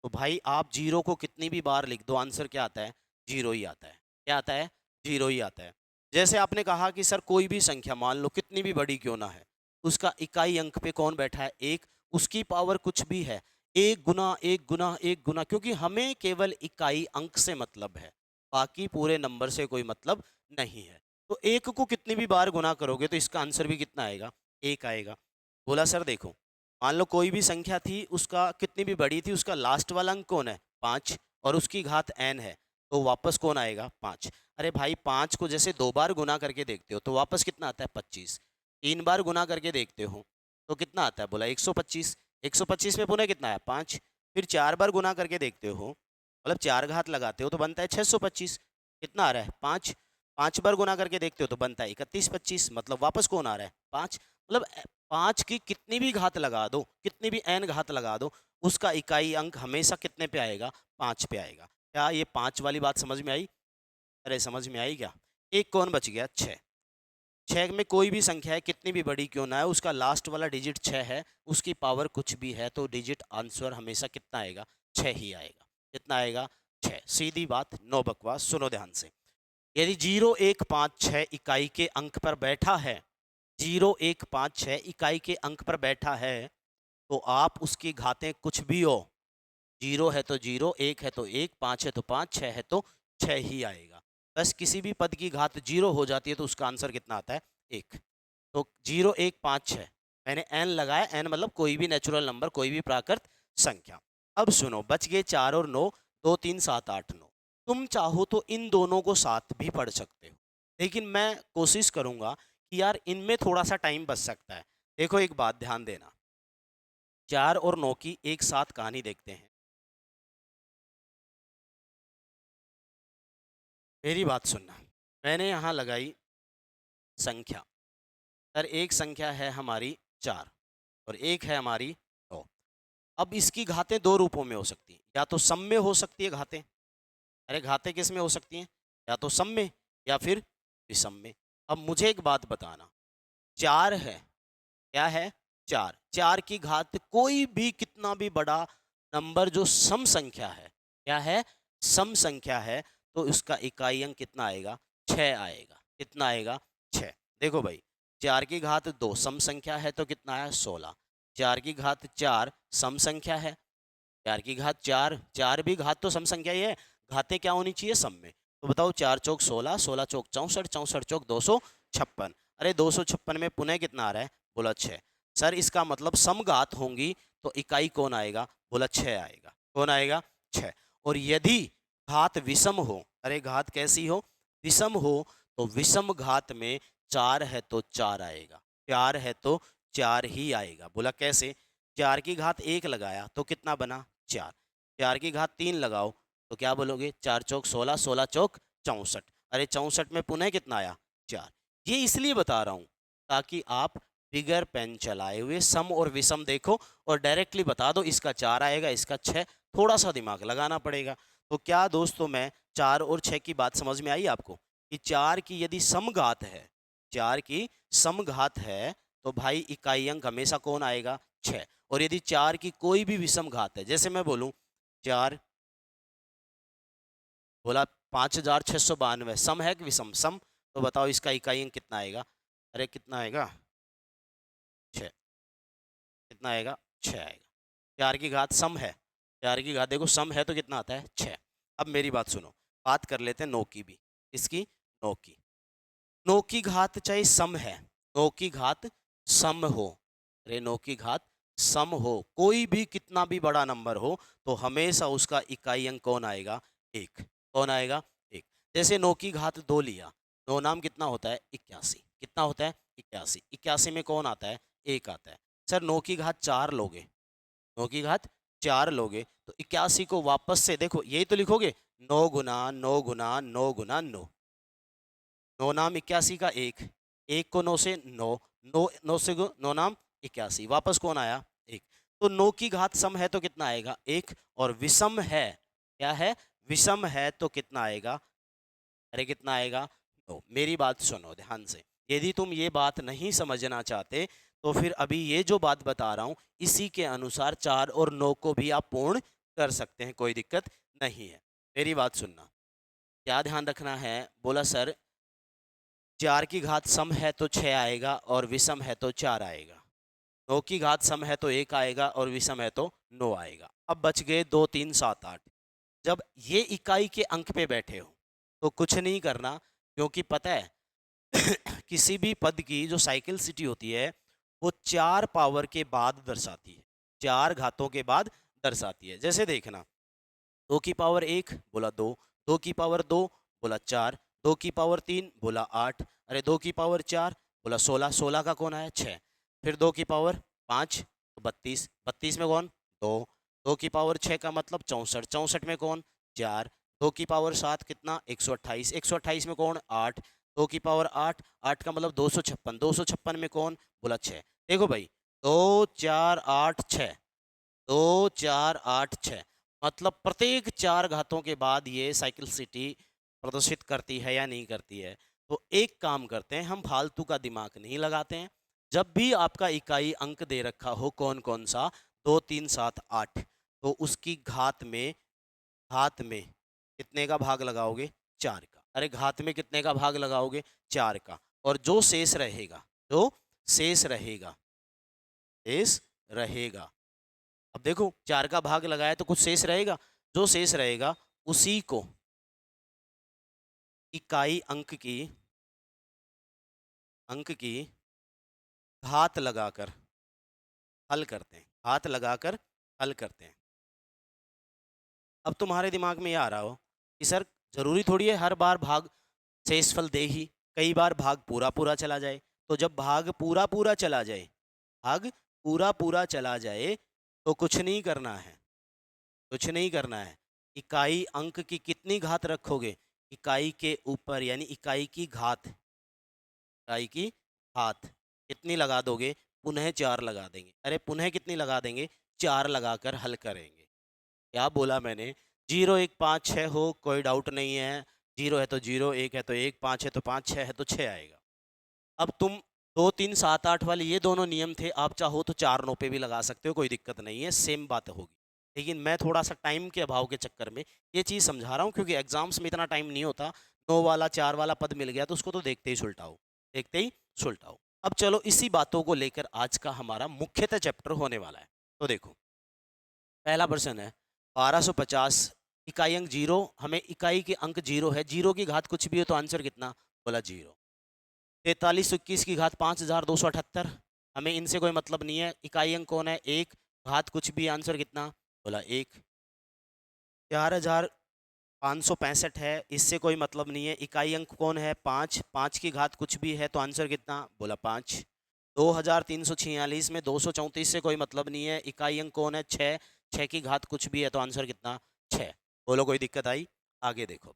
तो भाई आप 0 को कितनी भी बार लिख दो आंसर क्या आता है, 0 ही आता है। क्या आता है, 0 ही आता है। जैसे आपने कहा कि सर कोई भी संख्या मान लो कितनी भी बड़ी क्यों ना है, उसका इकाई अंक पे कौन बैठा है, 1, उसकी पावर कुछ भी है, 1 गुना 1 गुना 1 गुना, क्योंकि हमें केवल इकाई अंक से मतलब है, बाकी पूरे नंबर से कोई मतलब नहीं है। तो 1 को कितनी भी बार गुना करोगे तो इसका आंसर भी कितना आएगा, 1 आएगा। बोला सर देखो, मान लो कोई भी संख्या थी, उसका कितनी भी बड़ी थी, उसका लास्ट वाला अंक कौन है 5, और उसकी घात n है, तो वापस कौन आएगा 5। अरे भाई 5 को जैसे 2 बार गुना करके देखते हो तो वापस कितना आता है 25, 3 बार गुना करके देखते हो तो कितना आता है, बोला 125, 125 में पुनः कितना है 5, फिर 4 बार गुना करके देखते हो, मतलब 4 घात लगाते हो तो बनता है 625, कितना आ रहा है 5, 5 बार गुना करके देखते हो तो बनता है 3125, मतलब वापस कौन आ रहा है 5। मतलब 5 की कितनी भी घात लगा दो, कितनी भी n घात लगा दो, उसका इकाई अंक हमेशा कितने पे आएगा 5 पे आएगा। क्या ये 5 वाली बात समझ में आई? अरे समझ में आई क्या? एक कौन बच गया 6, 6 में कोई भी संख्या है कितनी भी बड़ी क्यों ना है, उसका लास्ट वाला डिजिट 6 है, उसकी पावर कुछ भी है, तो डिजिट आंसर हमेशा कितना आएगा 6 ही आएगा। कितना आएगा 6, सीधी बात, नो बकवास, सुनो ध्यान से। यदि 0156 इकाई के अंक पर बैठा है, 0156 इकाई के अंक पर बैठा है, तो आप उसकी घातें कुछ भी हो, 0 है तो 0, 1 है तो 1, 5 है तो 5, 6 है तो 6 ही आएगा। बस किसी भी पद की घात 0 हो जाती है तो उसका आंसर कितना आता है 1। तो 0 1 5 6, मैंने n लगाया, n मतलब कोई भी नेचुरल नंबर, कोई भी प्राकृत संख्या। अब सुनो, बच गए 4 और 9, 2 3 7 8 9। तुम चाहो तो इन दोनों को साथ भी पढ़ सकते हो, लेकिन मैं कोशिश करूंगा कि यार इनमें थोड़ा सा टाइम बच सकता है। देखो एक बात ध्यान देना, 4 और 9 की एक साथ कहानी देखते हैं। मेरी बात सुनना, मैंने यहाँ लगाई संख्या, सर एक संख्या है हमारी 4 और एक है हमारी 9। अब इसकी घातें दो रूपों में हो सकती हैं, या तो सम में हो सकती है घातें, अरे घातें किस में हो सकती हैं, या तो सम में या फिर विषम में। अब मुझे एक बात बताना, 4 है, क्या है 4, 4 की घात कोई भी कितना भी बड़ा नंबर जो सम संख्या है, क्या है सम संख्या है, तो उसका इकाई अंक कितना आएगा 6 आएगा। कितना आएगा 6। देखो भाई 4 की घात 2 सम संख्या है तो कितना है 16, 4 की घात 4 सम संख्या है, 4 की घात 4, 4 भी घात तो सम संख्या ही है, घातें क्या होनी चाहिए सम में। तो बताओ 4 चौक 16, 16 चौक 64, 64 चौक 256, अरे 256 में पुनः कितना आ रहा है, बोला 6। सर इसका मतलब समघात होंगी तो इकाई कौन आएगा, बोला 6 आएगा। कौन आएगा 6। और यदि घात विषम हो, अरे घात कैसी हो विषम हो, तो विषम घात में 4 है तो 4 आएगा, 4 है तो 4 ही आएगा। बोला कैसे, 4 की घात 1 लगाया तो कितना बना 4, 4 की घात 3 लगाओ तो क्या बोलोगे, 4 चौक 16, 16 चौक 64, अरे 64 में पुनः कितना आया 4। ये इसलिए बता रहा हूं ताकि आप बिगर पेन चलाए हुए सम और विषम देखो और डायरेक्टली बता दो इसका 4 आएगा इसका 6, थोड़ा सा दिमाग लगाना पड़ेगा। तो क्या दोस्तों मैं 4 और 6 की बात समझ में आई आपको, कि 4 की यदि समघात है, 4 की समघात है तो भाई इकाई अंक हमेशा कौन आएगा 6। और यदि 4 की कोई भी विषम घात है, जैसे मैं बोलूं 4, बोला 5692, सम है कि विषम, सम, तो बताओ इसका इकाई अंक कितना आएगा, अरे कितना आएगा 6, कितना आएगा 6 आएगा। 4 की घात सम है, 4 की घात देखो सम है तो कितना आता है 6। अब मेरी बात सुनो, बात कर लेते हैं 9 की भी, इसकी 9 की, 9 की घात चाहे सम है, 9 की घात सम हो, अरे 9 की घात सम हो, कोई भी कितना भी बड़ा नंबर हो, तो हमेशा उसका इकाई अंक कौन आएगा 1। कौन आएगा 1। जैसे 9 की घात 2 लिया, 9 नाम कितना होता है 81, कितना होता है 81, 81 में कौन आता है 1 आता है। सर 9 की घात 4 लोगे, 9 की घात 4 लोगे तो 81 को वापस से देखो यही तो लिखोगे, 9 गुना 9 गुना 9 गुना 9, 9 नाम 81 का 1, 1 को 9 से 9, 9 9 से 9 नाम 81, वापस कौन आया 1। तो 9 की घात सम है तो कितना आएगा 1, और विषम है, क्या है विषम है तो कितना आएगा, अरे कितना आएगा 9। मेरी बात सुनो ध्यान से, यदि तुम ये बात नहीं समझना चाहते तो फिर अभी ये जो बात बता रहा हूँ इसी के अनुसार 4 और 9 को भी आप पूर्ण कर सकते हैं, कोई दिक्कत नहीं है। मेरी बात सुनना, क्या ध्यान रखना है, बोला सर 4 की घात सम है तो 6 आएगा और विषम है तो 4 आएगा, 9 की घात सम है तो 1 आएगा और विषम है तो 9 आएगा। अब बच गए 2 3 7 8। जब ये इकाई के अंक पे बैठे हो तो कुछ नहीं करना, क्योंकि पता है किसी भी पद की जो साइकिल सिटी होती है वो 4 पावर के बाद दर्शाती है, 4 घातों के बाद दर्शाती है। जैसे देखना, 2 की पावर 1 बोला 2, 2 की पावर 2 बोला 4, 2 की पावर 3 बोला 8, अरे 2 की पावर 4 बोला 16, 16 का कौन आया 6, फिर 2 की पावर 5 तो 32, 32 में कौन 2, 2 की पावर 6 का मतलब 64, 64 में कौन 4, 2 की पावर 7 कितना 128, 128 में कौन 8, 2 की पावर 8, 8 का मतलब 256, 256 में कौन बोला 6। देखो भाई 2 4 8 6, 2 4 8 6, मतलब प्रत्येक 4 घातों के बाद ये साइकिल सिटी प्रदर्शित करती है या नहीं करती है। तो एक काम करते हैं, हम फालतू का दिमाग नहीं लगाते हैं। जब भी आपका इकाई अंक दे रखा हो कौन कौन सा 2 3 7 8, तो उसकी घात में कितने का भाग लगाओगे 4 का। अरे घात में कितने का भाग लगाओगे 4 का, और जो शेष रहेगा, जो शेष रहेगा, शेष रहेगा, अब देखो 4 का भाग लगाया तो कुछ शेष रहेगा, जो शेष रहेगा उसी को इकाई अंक की घात लगाकर हल करते हैं, घात लगाकर हल करते हैं। अब तुम्हारे दिमाग में ये आ रहा हो कि सर जरूरी थोड़ी है हर बार भाग शेषफल दे ही, कई बार भाग पूरा पूरा चला जाए। तो जब भाग पूरा पूरा चला जाए, भाग पूरा पूरा चला जाए, तो कुछ नहीं करना है, कुछ नहीं करना है। इकाई अंक की कितनी घात रखोगे, इकाई के ऊपर यानी इकाई की घात, इकाई की घात कितनी लगा दोगे, पुनः 4 लगा देंगे। अरे पुनः कितनी लगा देंगे, 4 लगाकर हल करेंगे। क्या बोला मैंने, 0 1 5 6 हो कोई डाउट नहीं है, 0 है तो 0, 1 है तो 1, 5 है तो 5, 6 है तो 6 आएगा। अब तुम 2 3 7 8 वाले ये दोनों नियम थे, आप चाहो तो 4 9 पे भी लगा सकते हो, कोई दिक्कत नहीं है, सेम बात होगी। लेकिन मैं थोड़ा सा टाइम के अभाव के चक्कर में ये चीज़ समझा रहा हूँ, क्योंकि एग्जाम्स में इतना टाइम नहीं होता। 9 वाला 4 वाला पद मिल गया तो उसको तो देखते ही सुलटाओ, देखते ही सुलटाओ। अब चलो इसी बातों को लेकर आज का हमारा मुख्यतः चैप्टर होने वाला है। तो देखो पहला प्रश्न है 1250, इकाई अंक 0, हमें इकाई के अंक 0 है, 0 की घात कुछ भी हो तो आंसर कितना, बोला 0। 4321 की घात 5278, हमें इनसे कोई मतलब नहीं है, इकाई अंक कौन है 1, घात कुछ भी, आंसर कितना, बोला 1। 4565 है, इससे कोई मतलब नहीं है, इकाई अंक कौन है 5, 5 की घात कुछ भी है तो आंसर कितना, बोला 5। 2346 में 234 से कोई मतलब नहीं है, इकाई अंक कौन है 6, 6 की घात कुछ भी है तो आंसर कितना, 6। बोलो कोई दिक्कत आई, आगे देखो।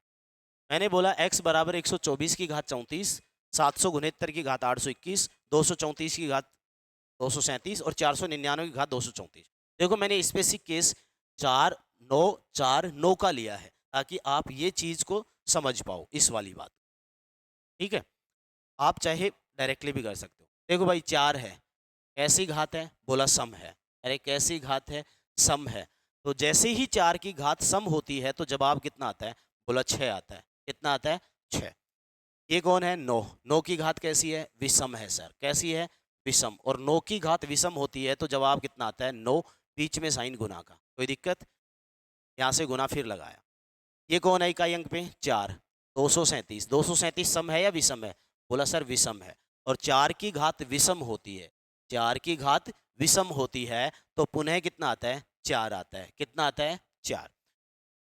मैंने बोला x बराबर 124 की घात 34, 769 की घात 821, 234 की घात 237 और 499 की घात 234। देखो मैंने स्पेसिफिक केस 4 9 4 9 का लिया है ताकि आप ये चीज को समझ पाओ, इस वाली बात। ठीक है, आप चाहे डायरेक्टली भी कर सकते हो। देखो भाई 4 है, कैसी घात है, बोला सम है। अरे कैसी घात है, सम है। तो जैसे ही 4 की घात सम होती है तो जवाब कितना आता है, बोला 6 आता है। कितना आता है, 6। ये कौन है, 9, 9 की घात कैसी है, विषम है सर, कैसी है, विषम। और 9 की घात विषम होती है तो जवाब कितना आता है, 9, बीच में साइन गुना का, कोई दिक्कत, यहाँ से गुना फिर लगाया। ये कौन है इकाई अंक पे, 4, 237, 237 सम है या विषम है, बोला सर विषम है। और 4 की घात विषम होती है, 4 की घात विषम होती है तो पुनः कितना आता है, 4 आता है। कितना आता है, 4।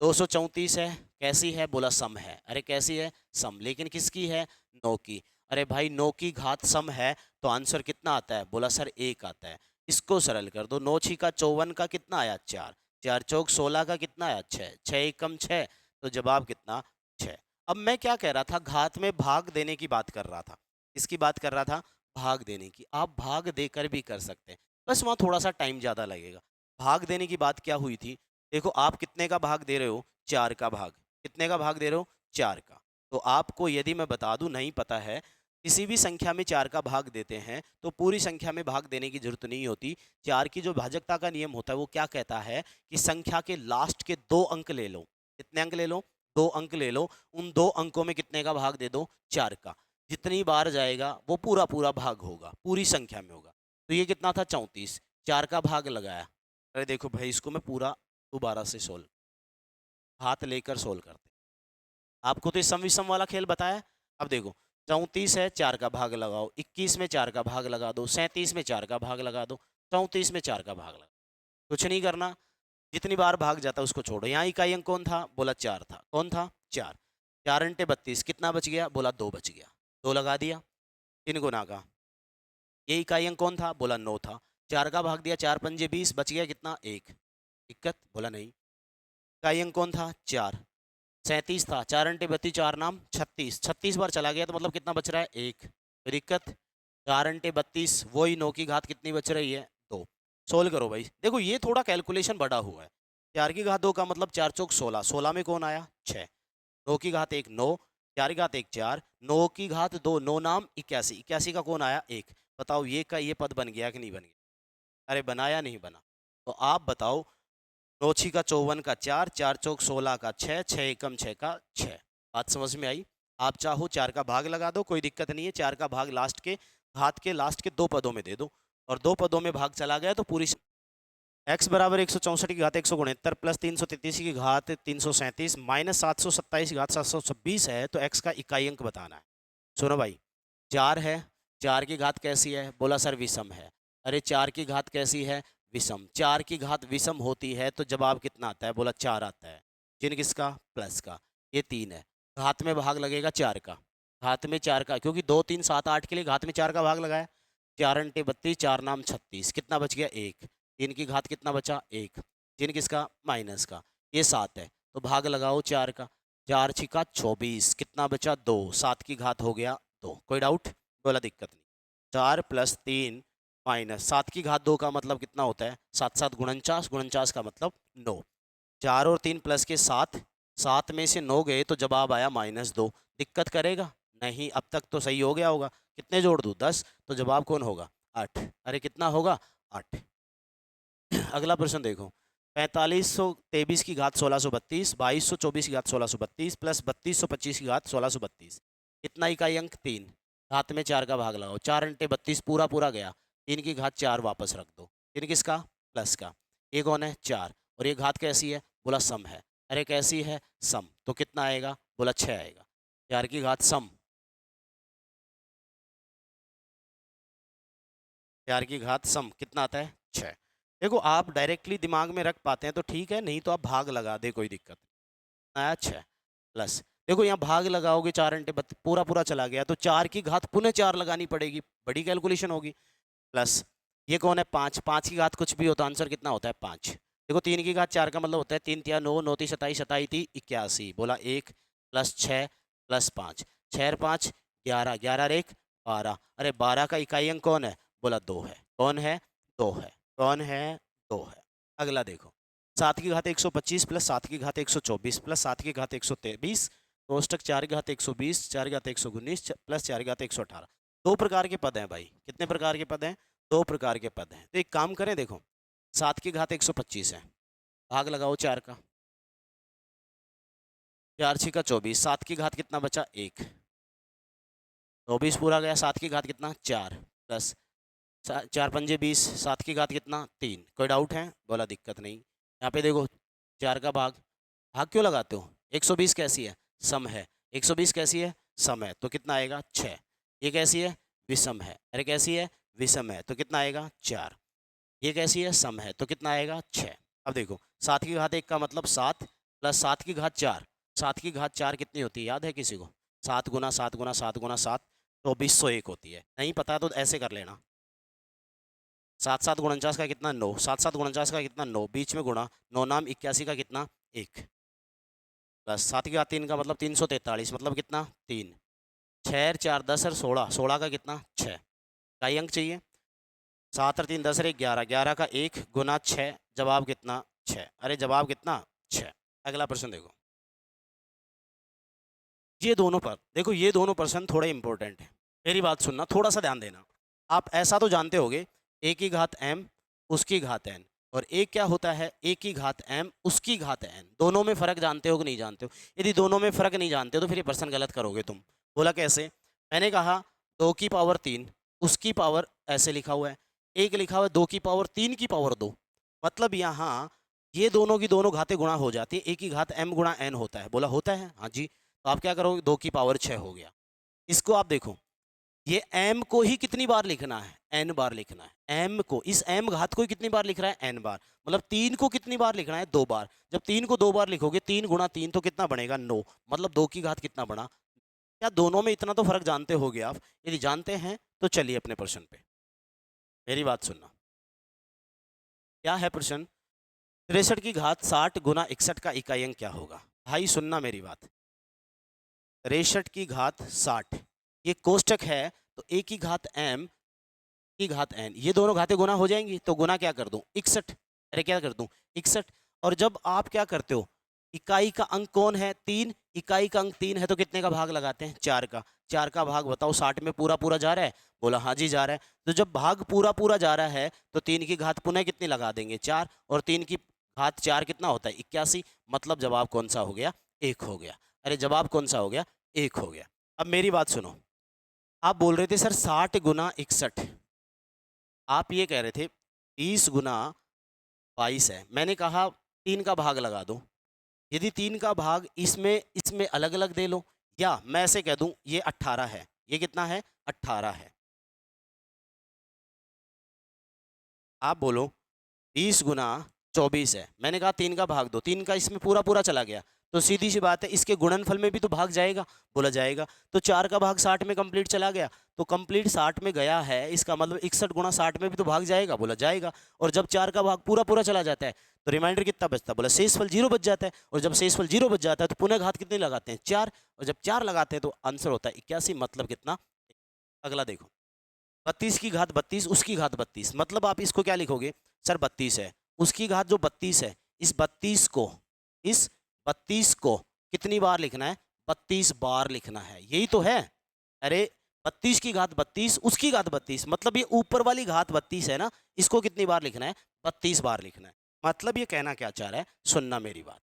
234 है, कैसी है, बोला सम है। अरे कैसी है, सम, लेकिन किसकी है, 9 की। अरे भाई 9 की घात सम है तो आंसर कितना आता है, बोला सर 1 आता है। इसको सरल कर दो, 9 छिका 54 का कितना आया, 4, 4 चौक 16 का कितना आया, 6, 6 एकम 6, तो जवाब कितना, 6। अब मैं क्या कह रहा था, घात में भाग देने की बात कर रहा था। इसकी बात कर रहा था, भाग देने की। आप भाग देकर भी कर सकते हैं, बस वहाँ थोड़ा सा टाइम ज़्यादा लगेगा। भाग देने की बात क्या हुई थी, देखो आप कितने का भाग दे रहे हो, 4 का भाग, कितने का भाग दे रहे हो, 4 का। तो आपको यदि मैं बता दूं नहीं पता है, किसी भी संख्या में 4 का भाग देते हैं तो पूरी संख्या में भाग देने की जरूरत नहीं होती। 4 की जो भाजकता का नियम होता है वो क्या कहता है कि संख्या के लास्ट के 2 अंक ले लो। कितने अंक ले लो, 2 अंक ले लो, उन 2 अंकों में कितने का भाग दे दो, 4 का। जितनी बार जाएगा वो पूरा पूरा भाग होगा, पूरी संख्या में होगा। तो ये कितना था, 34, 4 का भाग लगाया। अरे देखो भाई इसको मैं पूरा दोबारा से सोल्व, हाथ लेकर सोल्व करते हैं। आपको तो इस सम विषम वाला खेल बताया। अब देखो 34 है, 4 का भाग लगाओ, 21 में 4 का भाग लगा दो, 37 में 4 का भाग लगा दो, 34 में 4 का भाग लगा, कुछ नहीं करना, जितनी बार भाग जाता उसको छोड़ो। यहाँ इकाई अंक कौन था? बोला 4 था। कौन था? 4। 4 अंटे 32, कितना बच गया? बोला 2 बच गया, 2 लगा दिया। 3 गुना का, ये इकाई अंक कौन था? बोला 9 था। 4 का भाग दिया, 4 पंजे 20, बच गया कितना? 1। दिक्कत? बोला नहीं। इकाई अंक कौन था? 4। 37 था, 4 अंटे 32, 4 नाम 36, 36 बार चला गया तो मतलब कितना बच रहा है? 1। कोई दिक्कत? 4 अंटे 32, वही 9 की घात कितनी बच रही है? 2। सोल्व करो भाई। देखो ये थोड़ा कैलकुलेशन बड़ा हुआ है। 4 की घात 2 का मतलब 4 चौक 16, 16 में कौन आया? 6। 9 की घात 1 9, 4 की घात 1 4, 9 की घात 2 9 नाम 81, 81 का कौन आया? 1। बताओ ये का ये पद बन गया कि नहीं बन गया? अरे बनाया नहीं बना? तो आप बताओ, 9 6 का 54 का 4, 4 चौक 16 का 6, 6 एकम 6 का 6। बात समझ में आई? आप चाहो 4 का भाग लगा दो, कोई दिक्कत नहीं है। 4 का भाग लास्ट के घात के लास्ट के 2 पदों में दे दो, और 2 पदों में भाग चला गया तो पूरी x बराबर 164 की घात 169 प्लस 333 की घात 337 माइनस 727 की घात 726 है, तो x का इकाई अंक बताना है। सुनो भाई, 4 है, 4 की घात कैसी है? बोला सर विषम है। अरे 4 की घात कैसी है? विषम। 4 की घात विषम होती है तो जवाब कितना आता है? बोला 4 आता है। चिन्ह किसका? प्लस का। ये 3 है, घात में भाग लगेगा 4 का, घात में 4 का, क्योंकि 2 3 7 8 के लिए घात में 4 का भाग लगाया। 4 अंटे 32, 4 नाम 36, कितना बच गया? 1। 3 की घात कितना बचा? 1। चिन्ह किसका? माइनस का। ये 7 है तो भाग लगाओ 4 का, 4 छिका 24, कितना बचा? 2। 7 की घात हो गया 2। कोई डाउट? बोला दिक्कत नहीं। 4 प्लस 3 माइनस 7 की घात 2 का मतलब कितना होता है? 7 7 49, 49 का मतलब 9। 4 और 3 प्लस के 7, 7 में से 9 गए तो जवाब आया -2। दिक्कत करेगा? नहीं, अब तक तो सही हो गया होगा। कितने जोड़ दूँ? 10, तो जवाब कौन होगा? 8। अरे कितना होगा? 8। अगला प्रश्न देखो, 4523 की घात 1632, 2224 की घात 1632 प्लस 3225 की घात 1632, कितना इकाई अंक? 3। घात में 4 का भाग लगाओ, 4 अंटे 32 पूरा पूरा गया, 3 की घात 4 वापस रख दो। 3 किसका? प्लस का। ये कौन है? 4। और ये घात कैसी है? बोला सम है। अरे कैसी है? सम। तो कितना आएगा? बोला 6 आएगा। 4 की घात सम, 4 की घात सम कितना आता है? 6। देखो आप डायरेक्टली दिमाग में रख पाते हैं तो ठीक है, नहीं तो आप भाग लगा दे, कोई दिक्कत नहीं। आया 6 प्लस, देखो यहाँ भाग लगाओगे, 4 अंटे पूरा पूरा चला गया तो 4 की घात पुनः 4 लगानी पड़ेगी, बड़ी कैलकुलेशन होगी। प्लस ये कौन है? 5। 5 की घात कुछ भी होता, आंसर कितना होता है? 5। देखो 3 की घात 4 का मतलब होता है 3 तिया 9, 9 ती 27, 27 ती 81। बोला 1 प्लस 6 प्लस 5, 6 5 11, 11 1 12। अरे 12 का इकाई अंक कौन है? बोला 2 है। कौन है? 2 है। कौन है? 2 है। अगला देखो, 7 की घात 125 प्लस 7 की घात 124 प्लस 7 की घात 123, कोष्टक 4 की घात 120, 4 की घात 119 प्लस 4 की घात 118। 2 प्रकार के पद हैं भाई। कितने प्रकार के पद हैं? 2 प्रकार के पद हैं। तो एक काम करें, देखो 7 की घात 125 है, भाग लगाओ 4 का, 4 छिका 24, 7 की घात कितना बचा? 1। 24 पूरा गया, 7 की घात कितना? 4 प्लस 4 पंजे 20, 7 की घात कितना? 3। कोई डाउट है? बोला दिक्कत नहीं। यहाँ पे देखो 4 का भाग, भाग क्यों लगाते हो? 120 कैसी है? सम है। 120 कैसी है? सम है, तो कितना आएगा? 6। ये कैसी है? विषम है। अरे कैसी है? विषम है, तो कितना आएगा? 4। ये कैसी है? सम है, तो कितना आएगा? 6। अब देखो 7 की घात 1 का मतलब 7 प्लस 7 की घात 4, 7 की घात 4 कितनी होती है? याद है किसी को? 7 गुना 7 गुना 7 गुना 7, 2401 होती है। नहीं पता तो ऐसे कर लेना, 7 7 49 का कितना? 9। 7 7 49 का कितना? 9, बीच में गुणा, 9 नाम 81 का कितना? 1 प्लस 7 की घात 3 का मतलब 343, मतलब कितना? 3। 6 4 10 और 16, 16 का कितना? 6। कई अंक चाहिए? 7 और 3 10 और 1 11, 11 का 1 गुना 6, जवाब कितना? 6। अरे जवाब कितना? 6। अगला प्रश्न देखो, ये दोनों पर देखो, ये दोनों प्रश्न थोड़े इंपॉर्टेंट है। मेरी बात सुनना, थोड़ा सा ध्यान देना। आप ऐसा तो जानते होगे, ए की घात m उसकी घात n, और एक क्या होता है? ए की घात m उसकी घात n। दोनों में फर्क जानते हो कि नहीं जानते हो? यदि दोनों में फर्क नहीं जानते हो तो फिर ये प्रश्न गलत करोगे तुम। बोला कैसे? मैंने कहा 2 की पावर 3 उसकी पावर, ऐसे लिखा हुआ है, एक लिखा हुआ है 2 की पावर 3 की पावर 2, मतलब यहाँ ये दोनों की दोनों घातें गुणा हो जाती है, ए की घात m गुणा n होता है। बोला होता है? हाँ जी। तो आप क्या करोगे? 2 की पावर 6 हो गया। इसको आप देखो, ये m को ही कितनी बार लिखना है, n बार लिखना है। m को, इस m घात को ही कितनी बार लिख रहा है, n बार। मतलब 3 को कितनी बार लिखना है, 2 बार। जब 3 को 2 बार लिखोगे, 3 गुणा 3 तो कितना बनेगा, 9। मतलब 2 की घात कितना बना। क्या दोनों में इतना तो फर्क जानते होगे आप? यदि जानते हैं तो चलिए अपने प्रश्न पे, मेरी बात सुनना। क्या है प्रश्न? 63 की घात 60 गुना 61 का इकाई अंक क्या होगा? भाई सुनना मेरी बात। 63 की घात 60, ये कोष्टक है, तो a की घात m की घात n, ये दोनों घातें गुना हो जाएंगी, तो गुना क्या कर दूं, 61। अरे क्या कर दूं, 61। और जब आप क्या करते हो, इकाई का अंक कौन है, 3, इकाई का अंक 3 है, तो कितने का भाग लगाते हैं, 4 का। 4 का भाग बताओ, 60 में पूरा पूरा जा रहा है? बोला हाँ जी जा रहा है। तो जब भाग पूरा पूरा जा रहा है, तो 3 की घात पुनः कितनी लगा देंगे, 4। और 3 की घात 4 कितना होता है, 81। मतलब जवाब कौन सा हो गया, 1 हो गया। अरे जवाब कौन सा हो गया, 1 हो गया। अब मेरी बात सुनो, आप बोल रहे थे सर 60 गुना 61, आप ये कह रहे थे 20 गुना 22 है। मैंने कहा 3 का भाग लगा दो। यदि 3 का भाग इसमें इसमें अलग अलग दे लो, या मैं ऐसे कह दूं ये 18 है, ये कितना है, 18 है। आप बोलो 20 गुना 24 है, मैंने कहा 3 का भाग दो, 3 का इसमें पूरा पूरा चला गया, तो सीधी सी बात है इसके गुणनफल में भी तो भाग जाएगा। बोला जाएगा। तो 4 का भाग 60 में कंप्लीट चला गया, तो कंप्लीट 60 में गया है, इसका मतलब 61 गुना 60 में भी तो भाग जाएगा। बोला जाएगा। और जब 4 का भाग पूरा पूरा चला जाता है, तो रिमाइंडर कितना बचता है, बोला शेषफल 0 बच जाता है। और जब शेषफल 0 बच जाता है, तो पुनः घात कितनी लगाते हैं, 4। और जब 4 लगाते हैं तो आंसर होता है 81। मतलब कितना, अगला देखो, 32 की घात 32, उसकी घात 32। मतलब आप इसको क्या लिखोगे, सर 32 है, उसकी घात जो 32 है, इस 32 को कितनी बार लिखना है, 32 बार लिखना है, यही तो है। अरे 32 की घात 32, उसकी घात 32, मतलब ये ऊपर वाली घात 32 है ना, इसको कितनी बार लिखना है, 32 बार लिखना है। मतलब ये कहना क्या चाह रहा है, सुनना मेरी बात।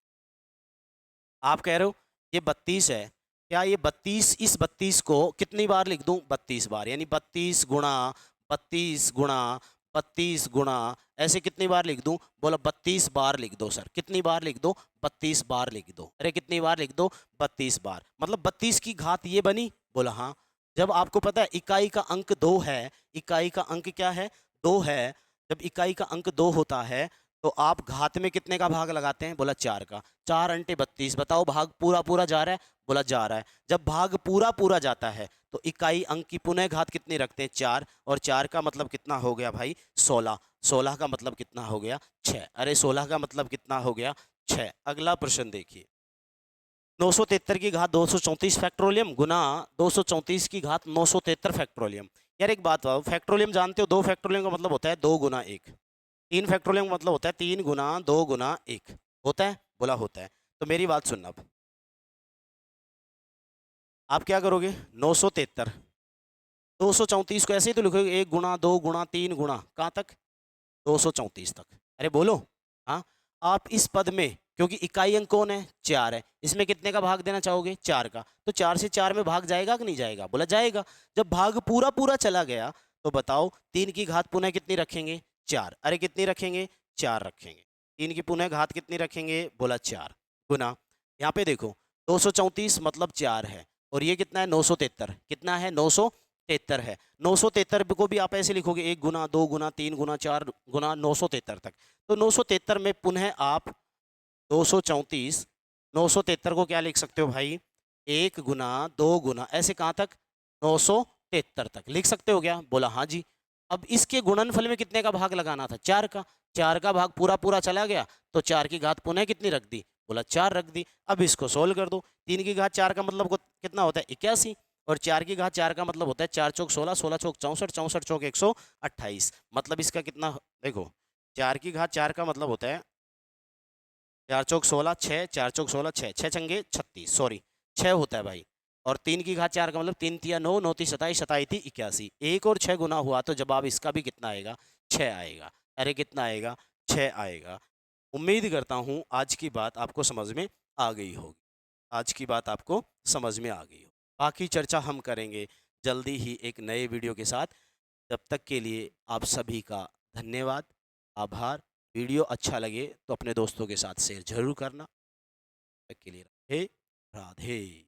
आप कह रहे हो ये 32 है, क्या ये 32, इस 32 को कितनी बार लिख दूं, 32 बार, यानी 32 गुणा 32 गुणा 32 गुणा, ऐसे कितनी बार लिख दूं, बोला 32 बार लिख दो सर। कितनी बार लिख दो, 32 बार लिख दो। अरे कितनी बार लिख दो, 32 बार। मतलब 32 की घात ये बनी, बोला हाँ। जब आपको पता है इकाई का अंक 2 है, इकाई का अंक क्या है, 2 है, जब इकाई का अंक 2 होता है, तो आप घात में कितने का भाग लगाते हैं, बोला 4 का। 4 अंटे 32, बताओ भाग पूरा पूरा जा रहा है, बोला जा रहा है। जब भाग पूरा पूरा जाता है, तो इकाई अंक की पुनः घात कितनी रखते हैं, 4। और 4 का मतलब कितना हो गया भाई, 16। 16 का मतलब कितना हो गया, 6। अरे 16 का मतलब कितना हो गया, 6। अगला प्रश्न देखिए, 973 की घात 234 फैक्टोरियम गुना 234 की घात 973 फैक्टोरियम। यार एक बात बताओ, फैक्टोरियम जानते हो, 2 फैक्टोरियम का मतलब होता है 2 गुना 1। 3 फैक्टोरियम का मतलब होता है 3 गुना 2 गुना 1। होता है, बोला होता है। तो मेरी बात सुनना, अब आप क्या करोगे, 973, 234 को ऐसे ही तो लिखोगे, 1 गुना 2 गुना 3 गुना, कहाँ तक, 234 तक। अरे बोलो, हाँ। आप इस पद में, क्योंकि इकाई अंक कौन है, 4 है, इसमें कितने का भाग देना चाहोगे, 4 का। तो 4 से 4 में भाग जाएगा कि नहीं जाएगा, बोला जाएगा। जब भाग पूरा पूरा चला गया, तो बताओ 3 की घात पुनः कितनी रखेंगे, 4। अरे कितनी रखेंगे, 4 रखेंगे। 3 की पुनः घात कितनी रखेंगे, बोला 4 गुना, यहाँ पे देखो 234 मतलब 4 है, और ये कितना है, 973, कितना है, 973 है। 973 को भी आप ऐसे लिखोगे, 1 गुना 2 गुना 3 गुना 4 गुना 973 तक। तो 973 में पुनः आप 234, 973 को क्या लिख सकते हो भाई, 1 गुना 2 गुना, ऐसे कहाँ तक, 973 तक लिख सकते हो क्या, बोला हाँ जी। अब इसके गुणनफल में कितने का भाग लगाना था, 4 का। 4 का भाग पूरा पूरा चला गया, तो 4 की घात पुनः कितनी रख दी, बोला 4 रख दी। अब इसको सोल्व कर दो, 3 की घात 4 का मतलब कितना होता है, 81। और 4 की घात 4 का मतलब होता है 4 चौक 16, 16 चौक 64, 64 चौक 128। मतलब इसका कितना, देखो 4 की घात 4 का मतलब होता है 4 चौक 16, 6, 4 चौक 16, 6, 6 छंगे 36, सॉरी 6 होता है भाई। और 3 की घात 4 का मतलब 3 तिया 9, 9 ती 27, 27 थी 81। 1 और 6 गुना हुआ, तो जवाब इसका भी कितना आएगा, 6 आएगा। अरे कितना आएगा, 6 आएगा। उम्मीद करता हूँ आज की बात आपको समझ में आ गई होगी, आज की बात आपको समझ में आ गई हो। बाकी चर्चा हम करेंगे जल्दी ही एक नए वीडियो के साथ। तब तक के लिए आप सभी का धन्यवाद, आभार। वीडियो अच्छा लगे तो अपने दोस्तों के साथ शेयर जरूर करना। तब तक के लिए राधे राधे।